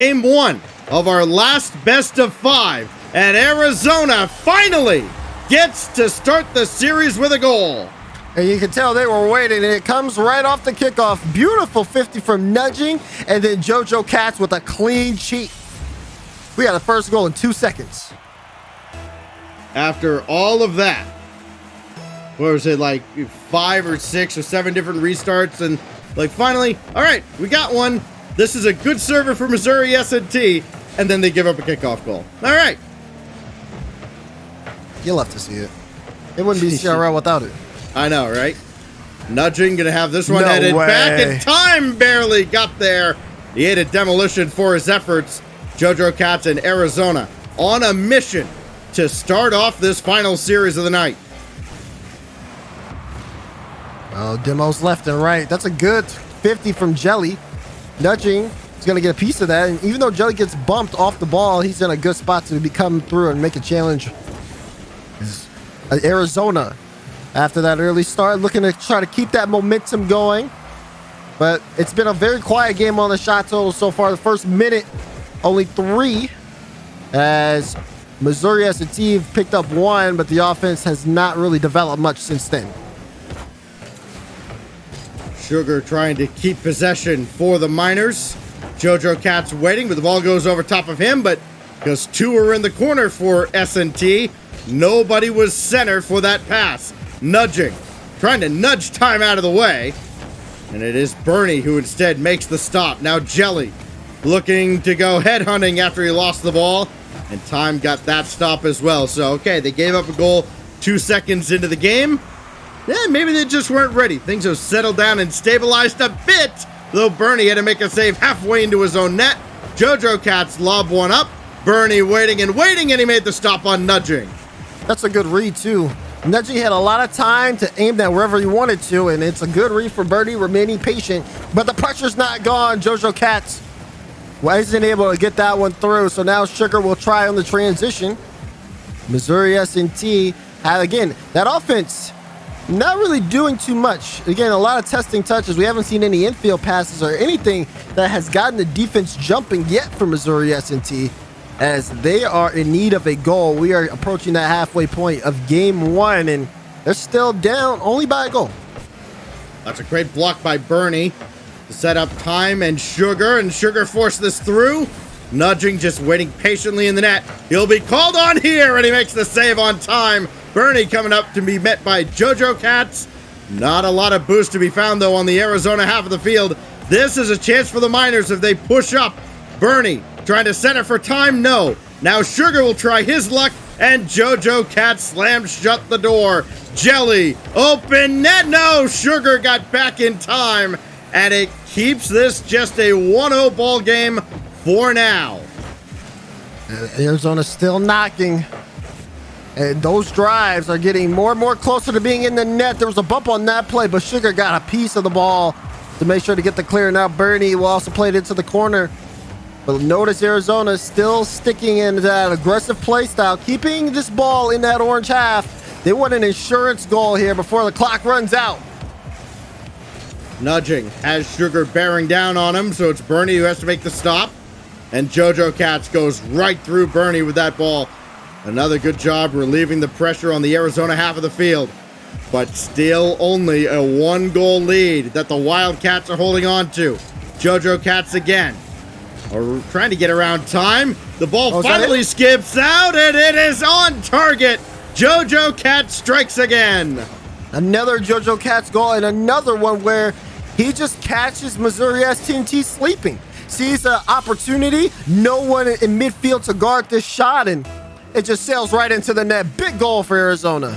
Game one of our last best of five, and Arizona finally gets to start the series with a goal. And you can tell they were waiting, and it comes right off the kickoff. Beautiful 50 from Nudging, and then JoJo Katz with a clean sheet. We got the first goal in 2 seconds. After all of that, what was it, like 5 or 6 or 7 different restarts, and like finally, all right, we got one. This is a good server for Missouri S&T, and then they give up a kickoff goal. All right. You'll have to see it. It wouldn't be CRL without it. I know, right? Nudging gonna have this one No headed way. back in time. Barely got there. He ate a demolition for his efforts. JoJo Katz in Arizona on a mission to start off this final series of the night. Oh, demos left and right. That's a good 50 from Jelly. Nudging is going to get a piece of that. And even though Jelly gets bumped off the ball, he's in a good spot to come through and make a challenge. Arizona, after that early start, looking to try to keep that momentum going. But it's been a very quiet game on the shot total so far. The first minute, only 3, as Missouri S&T picked up 1, but the offense has not really developed much since then. Sugar trying to keep possession for the Miners. JoJo Katz waiting, but the ball goes over top of him, but because 2 are in the corner for S&T, nobody was center for that pass. Nudging, trying to nudge time out of the way, and it is Bernie who instead makes the stop. Now Jelly looking to go headhunting after he lost the ball, and time got that stop as well. So, okay, they gave up a goal 2 seconds into the game. Yeah, maybe they just weren't ready. Things have settled down and stabilized a bit, though Bernie had to make a save halfway into his own net. JoJo Katz lobbed one up. Bernie waiting, and he made the stop on Nudging. That's a good read, too. Nudging had a lot of time to aim that wherever he wanted to, and it's a good read for Bernie, remaining patient. But the pressure's not gone. JoJo Katz wasn't able to get that one through, so now Sugar will try on the transition. Missouri S&T had, again, that offense not really doing too much. Again, a lot of testing touches. We haven't seen any infield passes or anything that has gotten the defense jumping yet for Missouri S&T, as they are in need of a goal. We are approaching that halfway point of game 1, and they're still down only by a goal. That's a great block by Bernie to set up time and Sugar forced this through. Nudging just waiting patiently in the net. He'll be called on here, and he makes the save on time. Bernie coming up to be met by JoJo Katz. Not a lot of boost to be found, though, on the Arizona half of the field. This is a chance for the Miners if they push up. Bernie trying to center for time. No. Now Sugar will try his luck, and JoJo Katz slams shut the door. Jelly, open net. No, Sugar got back in time, and it keeps this just a 1-0 ball game for now. Arizona's still knocking. And those drives are getting more and more closer to being in the net. There was a bump on that play, but Sugar got a piece of the ball to make sure to get the clear. Now Bernie will also play it into the corner. But notice Arizona is still sticking in that aggressive play style, keeping this ball in that orange half. They want an insurance goal here before the clock runs out. Nudging has Sugar bearing down on him, so it's Bernie who has to make the stop. And JoJo Katz goes right through Bernie with that ball. Another good job relieving the pressure on the Arizona half of the field. But still only a 1-goal lead that the Wildcats are holding on to. JoJo Katz again. Trying to get around time. The ball finally skips out, and it is on target. JoJo Katz strikes again. Another JoJo Katz goal, and another one where he just catches Missouri S&T sleeping. Sees an opportunity, no one in midfield to guard this shot, and it just sails right into the net. Big goal for Arizona.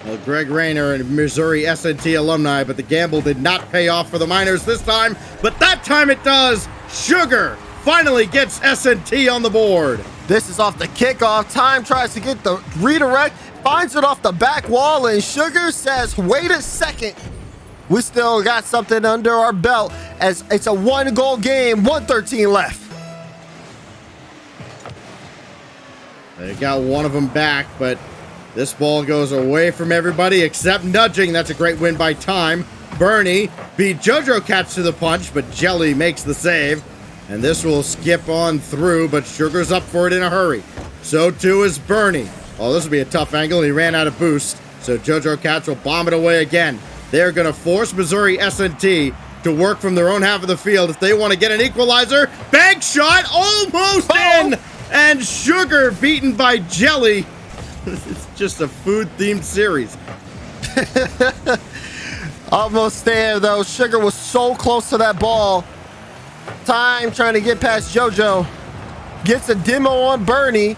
Well, Greg Rayner and Missouri S&T alumni, but the gamble did not pay off for the Miners this time, but that time it does. Sugar finally gets S&T on the board. This is off the kickoff. Time tries to get the redirect, finds it off the back wall, and Sugar says, wait a second. We still got something under our belt, as it's a 1-goal game, 1:13 left. They got one of them back, but this ball goes away from everybody except Nudging. That's a great win by time. Bernie beat JoJo Cats to the punch, but Jelly makes the save. And this will skip on through, but Sugar's up for it in a hurry. So too is Bernie. Oh, this will be a tough angle. He ran out of boost, so JoJo Cats will bomb it away again. They're going to force Missouri S&T to work from their own half of the field if they want to get an equalizer. Bank shot, almost in! And Sugar beaten by Jelly. It's just a food-themed series. Almost there, though. Sugar was so close to that ball. Time trying to get past JoJo. Gets a demo on Bernie.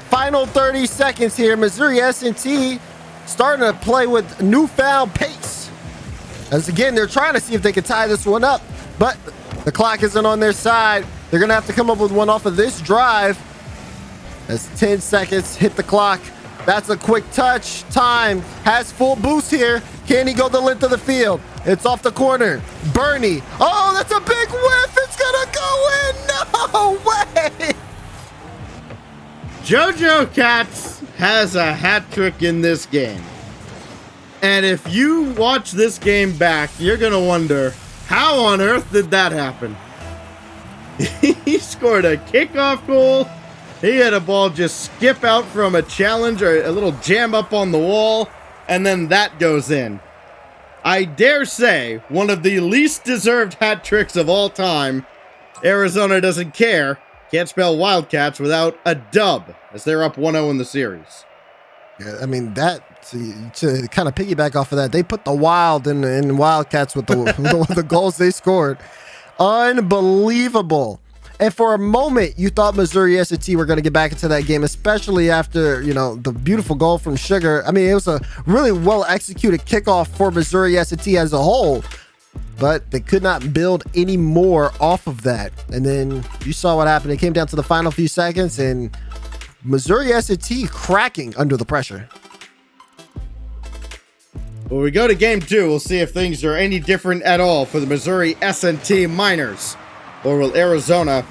Final 30 seconds here. Missouri S&T starting to play with newfound pace. As again, they're trying to see if they can tie this one up, but the clock isn't on their side. They're going to have to come up with one off of this drive. As 10 seconds hit the clock. That's a quick touch. Time has full boost here. Can he go the length of the field? It's off the corner. Bernie. Oh, that's a big whiff. It's going to go in. No way. JoJo Cats has a hat trick in this game. And if you watch this game back, you're going to wonder, how on earth did that happen? He scored a kickoff goal. He had a ball just skip out from a challenge or a little jam up on the wall, and then that goes in. I dare say, one of the least deserved hat tricks of all time. Arizona doesn't care. Can't spell Wildcats without a dub, as they're up 1-0 in the series. Yeah, I mean, that to kind of piggyback off of that, they put the Wild in Wildcats with the goals they scored. Unbelievable. And for a moment, you thought Missouri S&T were going to get back into that game, especially after, the beautiful goal from Sugar. I mean, it was a really well-executed kickoff for Missouri S&T as a whole, but they could not build any more off of that. And then you saw what happened. It came down to the final few seconds, and Missouri S&T cracking under the pressure. When we go to game 2, we'll see if things are any different at all for the Missouri S&T Miners. Or will Arizona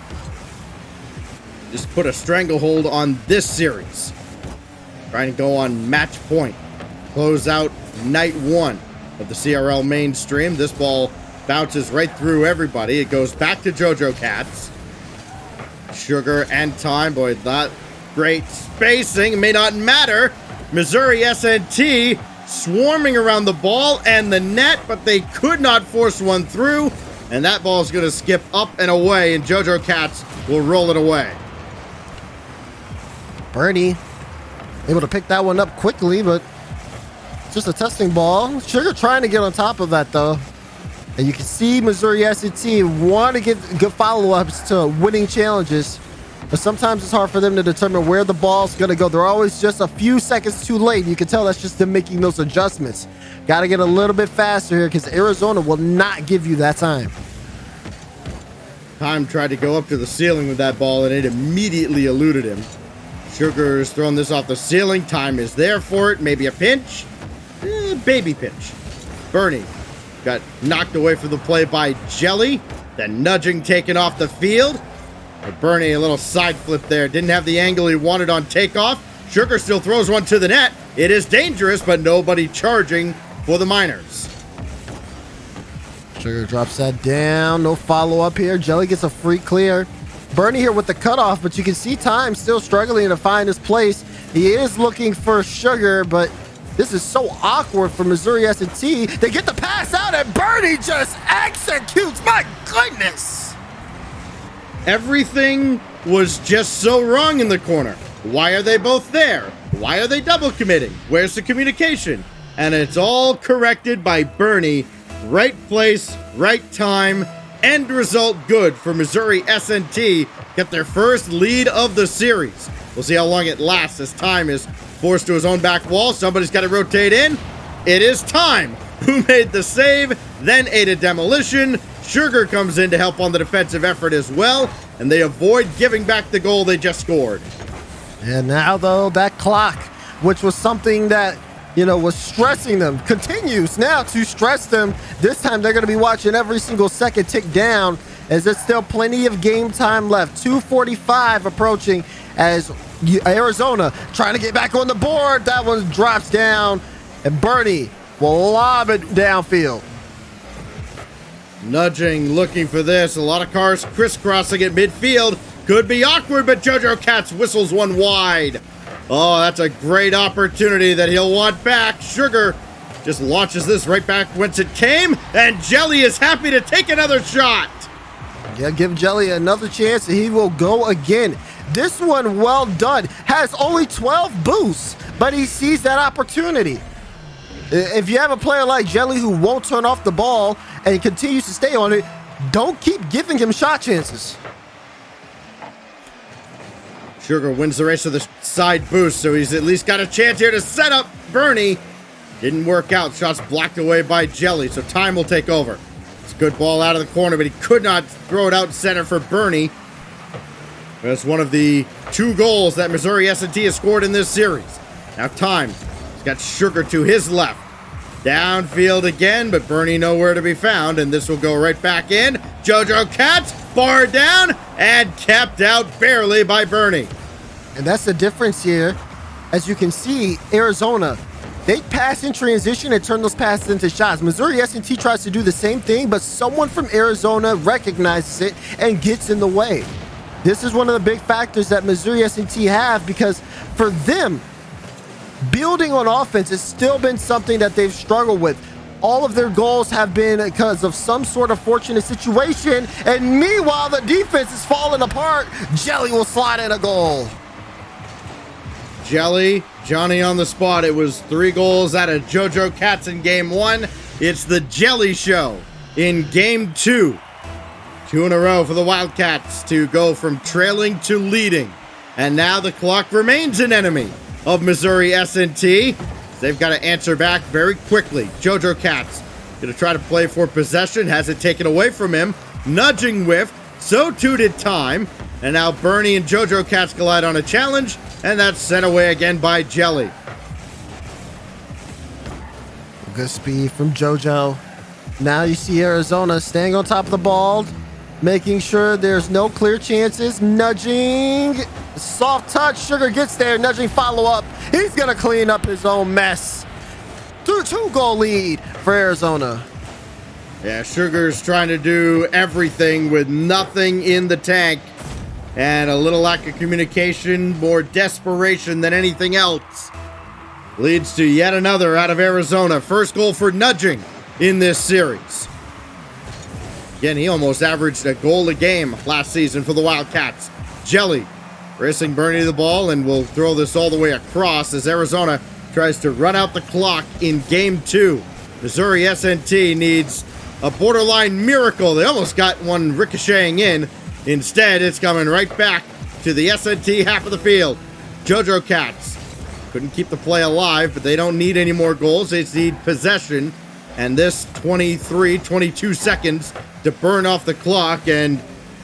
just put a stranglehold on this series? Trying to go on match point. Close out night 1 of the CRL mainstream. This ball bounces right through everybody. It goes back to JoJo Cats. Sugar and Time. Boy, that great spacing. It may not matter. Missouri S&T swarming around the ball and the net, but they could not force one through. And that ball is going to skip up and away, and JoJo Cats will roll it away. Bernie able to pick that one up quickly, but just a testing ball. Sugar trying to get on top of that, though. And you can see Missouri S&T want to get good follow-ups to winning challenges, but sometimes it's hard for them to determine where the ball's going to go. They're always just a few seconds too late. You can tell that's just them making those adjustments. Got to get a little bit faster here because Arizona will not give you that time. Time tried to go up to the ceiling with that ball, and it immediately eluded him. Sugar's thrown this off the ceiling. Time is there for it. Maybe a pinch. Baby pinch. Bernie got knocked away from the play by Jelly. Then nudging taken off the field. But Bernie, a little side flip there. Didn't have the angle he wanted on takeoff. Sugar still throws one to the net. It is dangerous, but nobody charging for the Miners. Sugar drops that down. No follow-up here. Jelly gets a free clear. Bernie here with the cutoff, but you can see Time still struggling to find his place. He is looking for Sugar, but this is so awkward for Missouri S&T. They get the pass out, and Bernie just executes. My goodness. Everything was just so wrong in the corner. Why are they both there? Why are they double committing? Where's the communication? And it's all corrected by Bernie. Right place, right time, end result good for Missouri S&T. Get their first lead of the series. We'll see how long it lasts as Time is forced to his own back wall. Somebody's got to rotate in. It is Time who made the save, then ate a demolition. Sugar comes in to help on the defensive effort as well, and they avoid giving back the goal they just scored. And now, though, that clock, which was something that was stressing them, continues now to stress them. This time they're going to be watching every single second tick down, as there's still plenty of game time left. 2:45 approaching as Arizona trying to get back on the board. That one drops down, and Bernie will lob it downfield. Nudging, looking for this. A lot of cars crisscrossing at midfield. Could be awkward, but JoJo Katz whistles one wide. Oh, that's a great opportunity that he'll want back. Sugar just launches this right back whence it came, and Jelly is happy to take another shot. Yeah, give Jelly another chance, and he will go again. This one, well done. Has only 12 boosts, but he sees that opportunity. If you have a player like Jelly who won't turn off the ball and continues to stay on it, don't keep giving him shot chances. Sugar wins the race with a side boost, so he's at least got a chance here to set up Bernie. Didn't work out. Shots blocked away by Jelly, so time will take over. It's a good ball out of the corner, but he could not throw it out center for Bernie. That's one of the 2 goals that Missouri S&T has scored in this series. Now time. He's got Sugar to his left. Downfield again, but Bernie nowhere to be found, and this will go right back in. JoJo Katz, bar down, and kept out barely by Bernie. And that's the difference here. As you can see, Arizona, they pass in transition and turn those passes into shots. Missouri S&T tries to do the same thing, but someone from Arizona recognizes it and gets in the way. This is one of the big factors that Missouri S&T have, because for them, building on offense has still been something that they've struggled with. All of their goals have been because of some sort of fortunate situation, and meanwhile, the defense is falling apart. Jelly will slide in a goal. Jelly, Johnny on the spot. It was 3 goals out of JoJo Katz in game 1. It's the Jelly Show in game 2. 2 in a row for the Wildcats to go from trailing to leading. And now the clock remains an enemy of Missouri S&T. They've got to answer back very quickly. JoJo Katz going to try to play for possession. Has it taken away from him. Nudging whiff. So too did time. And now Bernie and JoJo Katz collide on a challenge. And that's sent away again by Jelly. Good speed from JoJo. Now you see Arizona staying on top of the ball, making sure there's no clear chances. Nudging. Soft touch. Sugar gets there. Nudging follow up. He's going to clean up his own mess. 2-goal lead for Arizona. Yeah, Sugar's trying to do everything with nothing in the tank. And a little lack of communication, more desperation than anything else, leads to yet another out of Arizona. First goal for Nudging in this series. Again, he almost averaged a goal a game last season for the Wildcats. Jelly racing Bernie the ball, and will throw this all the way across as Arizona tries to run out the clock in game 2. Missouri S&T needs a borderline miracle. They almost got one ricocheting in. Instead, it's coming right back to the S&T half of the field. JoJo Katz couldn't keep the play alive, but they don't need any more goals. They just need possession. And this 22 seconds to burn off the clock. And,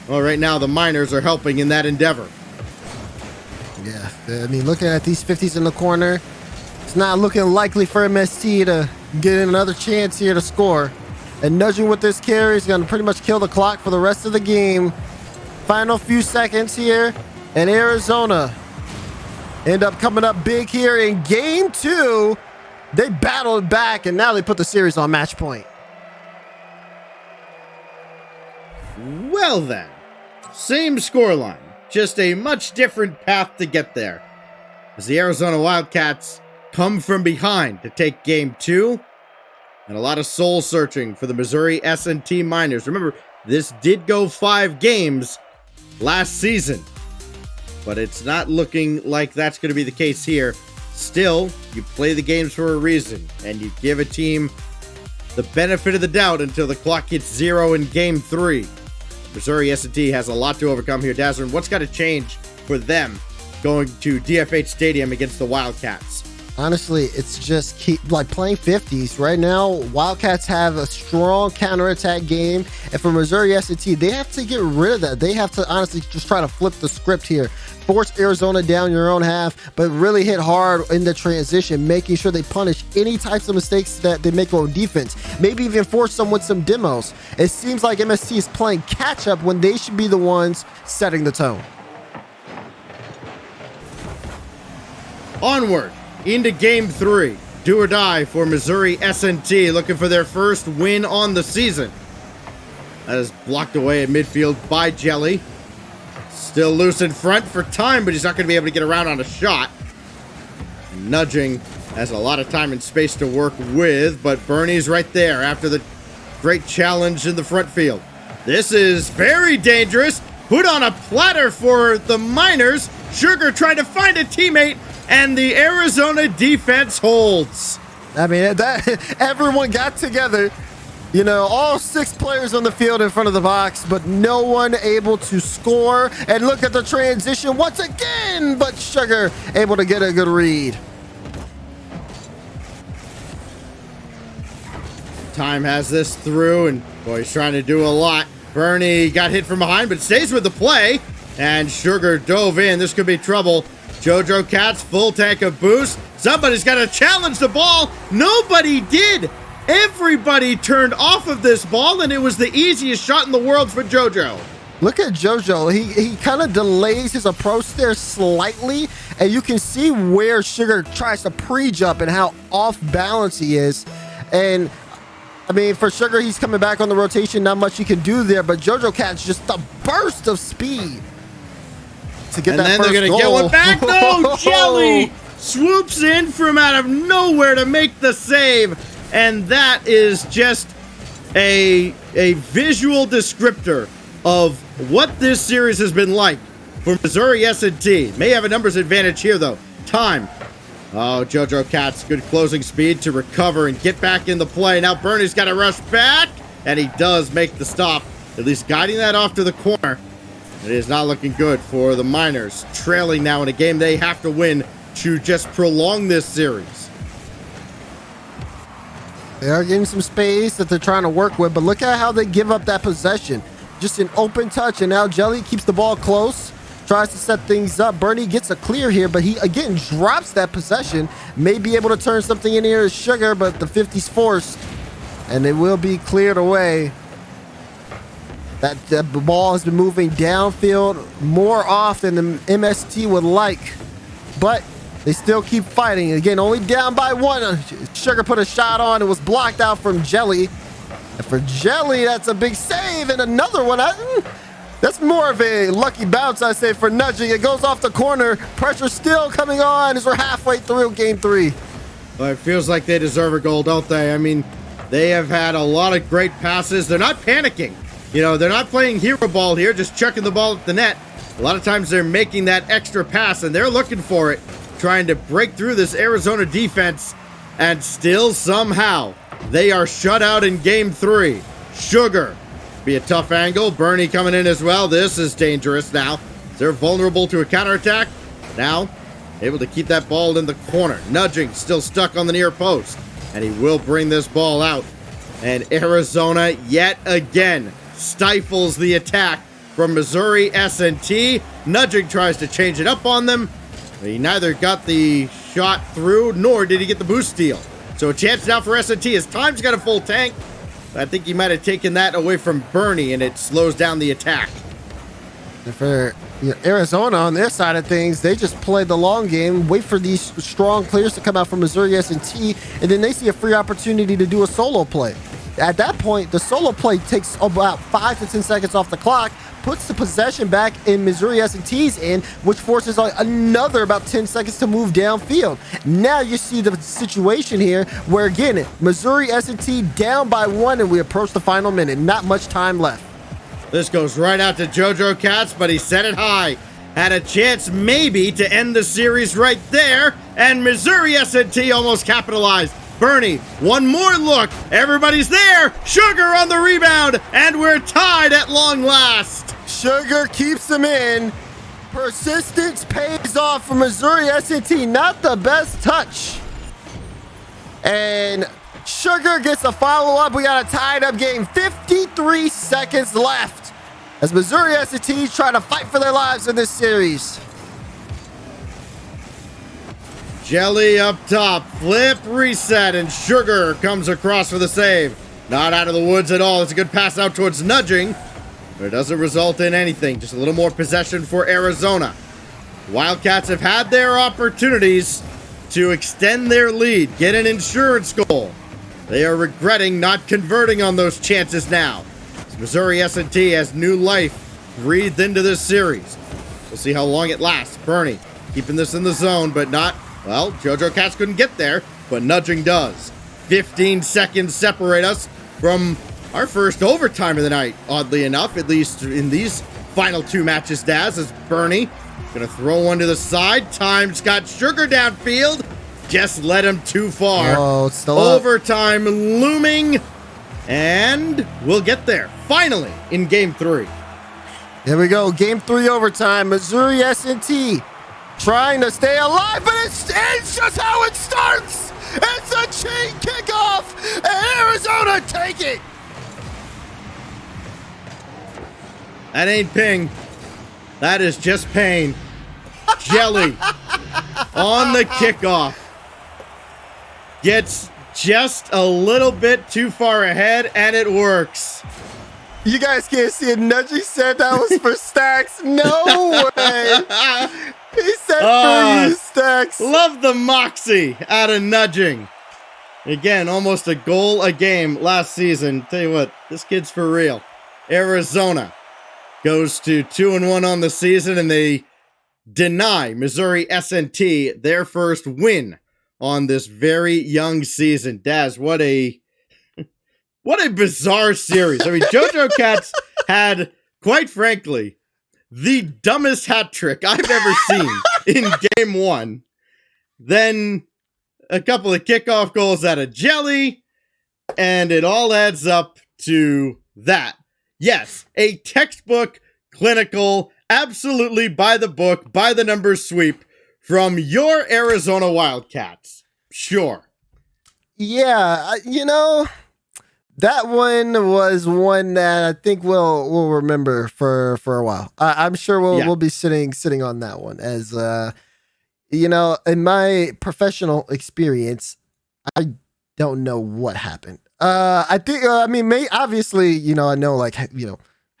well, right now the Miners are helping in that endeavor. Yeah, I mean, looking at these 50s in the corner, it's not looking likely for MS&T to get another chance here to score. And Nudging with this carry is going to pretty much kill the clock for the rest of the game. Final few seconds here, and Arizona end up coming up big here in game 2. They battled back, and now they put the series on match point. Well then, same scoreline, just a much different path to get there. As the Arizona Wildcats come from behind to take game 2, and a lot of soul searching for the Missouri S&T Miners. Remember, this did go 5 games last season, but it's not looking like that's going to be the case here. Still, you play the games for a reason, and you give a team the benefit of the doubt until the clock hits 0 in game 3. Missouri S&T has a lot to overcome here. Dazzler, what's got to change for them going to DFH Stadium against the Wildcats? Honestly, it's just keep playing 50s. Right now, Wildcats have a strong counterattack game. And for Missouri S&T, they have to get rid of that. They have to honestly just try to flip the script here. Force Arizona down your own half, but really hit hard in the transition, making sure they punish any types of mistakes that they make on defense. Maybe even force them with some demos. It seems like MS&T is playing catch up when they should be the ones setting the tone. Onward into game 3. do or die for Missouri S&T, looking for their first win on the season. That is blocked away at midfield by Jelly. Still loose in front for time, but he's not going to be able to get around on a shot. Nudging has a lot of time and space to work with, but Bernie's right there after the great challenge in the front field. This is very dangerous. Put on a platter for the Miners. Sugar trying to find a teammate, and the Arizona defense holds. I mean, everyone got together. You know, all 6 players on the field in front of the box, but no one able to score. And look at the transition once again, but Sugar able to get a good read. Time has this through, and boy, he's trying to do a lot. Bernie got hit from behind, but stays with the play, and Sugar dove in. This could be trouble. JoJo Cats, full tank of boost. Somebody's got to challenge the ball. Nobody did. Everybody turned off of this ball, and it was the easiest shot in the world for JoJo. Look at JoJo. He kind of delays his approach there slightly, and you can see where Sugar tries to pre-jump and how off balance he is. And I mean, for Sugar, he's coming back on the rotation. Not much he can do there, but JoJo Cat's just a burst of speed to get that first goal. And then they're going to get one back. No, Jelly swoops in from out of nowhere to make the save. And that is just a visual descriptor of what this series has been like for Missouri S&T. May have a numbers advantage here, though. Time. Oh, JoJo Cats, good closing speed to recover and get back in the play. Now Bernie's got to rush back, and he does make the stop, at least guiding that off to the corner. It is not looking good for the Miners, trailing now in a game they have to win to just prolong this series. They are getting some space that they're trying to work with, but look at how they give up that possession. Just an open touch, and now Jelly keeps the ball close, tries to set things up. Bernie gets a clear here, but he, again, drops that possession. May be able to turn something in here as Sugar, but the 50's forced, and it will be cleared away. That ball has been moving downfield more often than MS&T would like, but they still keep fighting. Again, only down by 1. Sugar put a shot on. It was blocked out from Jelly. And for Jelly, that's a big save. And another one. That's more of a lucky bounce, I say, for Nudging. It goes off the corner. Pressure still coming on as we're halfway through game 3. Well, it feels like they deserve a goal, don't they? I mean, they have had a lot of great passes. They're not panicking. You know, they're not playing hero ball here, just chucking the ball at the net. A lot of times they're making that extra pass, and they're looking for it, trying to break through this Arizona defense, and still somehow they are shut out in game 3. Sugar, be a tough angle. Bernie coming in as well. This is dangerous now. They're vulnerable to a counterattack. Now, able to keep that ball in the corner. Nudging, still stuck on the near post, and he will bring this ball out. And Arizona, yet again, stifles the attack from Missouri S&T. Nudging tries to change it up on them. He neither got the shot through, nor did he get the boost steal. So a chance now for S&T. His time's got a full tank. I think he might have taken that away from Bernie, and it slows down the attack. And for Arizona on their side of things, they just play the long game, wait for these strong clears to come out from Missouri S&T, and then they see a free opportunity to do a solo play. At that point, the solo play takes about 5 to 10 seconds off the clock, puts the possession back in Missouri S&T's end, which forces another about 10 seconds to move downfield. Now you see the situation here where, again, Missouri S&T down by 1, and we approach the final minute. Not much time left. This goes right out to JoJo Cats, but he set it high. Had a chance maybe to end the series right there, and Missouri S&T almost capitalized. Bernie, one more look. Everybody's there. Sugar on the rebound, and we're tied at long last. Sugar keeps them in. Persistence pays off for Missouri S&T. Not the best touch. And Sugar gets a follow-up. We got a tied-up game. 53 seconds left as Missouri S&T try to fight for their lives in this series. Jelly up top, flip, reset, and Sugar comes across for the save. Not out of the woods at all. It's a good pass out towards Nudging, but it doesn't result in anything. Just a little more possession for Arizona. Wildcats have had their opportunities, to extend their lead, get an insurance goal. They are regretting not converting on those chances now. Missouri S&T has new life breathed into this series. We'll see how long it lasts. Bernie keeping this in the zone, but not, well, JoJo Cats couldn't get there, but nudging does. 15 seconds separate us from our first overtime of the night, oddly enough, at least in these final two matches, Daz, as Bernie gonna throw one to the side. Time Scott Sugar downfield. Just led him too far. Oh, it's still up. Overtime looming, and we'll get there finally in game 3. Here we go. Game 3 overtime. Missouri S&T trying to stay alive, but it's just how it starts. It's a chain kickoff, and Arizona take it. That ain't ping. That is just pain. Jelly on the kickoff. Gets just a little bit too far ahead, and it works. You guys can't see it. Nudgy said that was for Stacks. No way. He said for you, Stacks. Love the moxie out of nudging. Again, almost a goal a game last season. Tell you what, this kid's for real. Arizona goes to 2-1 on the season, and they deny Missouri S&T their first win on this very young season. Daz, what a bizarre series. I mean, JoJo Cats had, quite frankly, the dumbest hat trick I've ever seen in game 1. Then a couple of kickoff goals out of Jelly, and it all adds up to that. Yes, a textbook, clinical, absolutely by the book, by the numbers sweep from your Arizona Wildcats. Sure. Yeah, that one was one that I think we'll remember for a while. I'm sure we'll be sitting on that one as in my professional experience, I don't know what happened. I think obviously, I know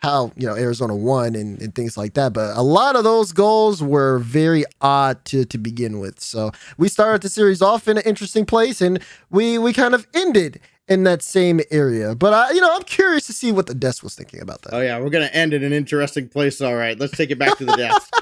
how Arizona won and things like that, but a lot of those goals were very odd to begin with. So we started the series off in an interesting place, and we kind of ended in that same area. But I'm curious to see what the desk was thinking about that. Oh yeah, we're gonna end in an interesting place. All right, let's take it back to the desk.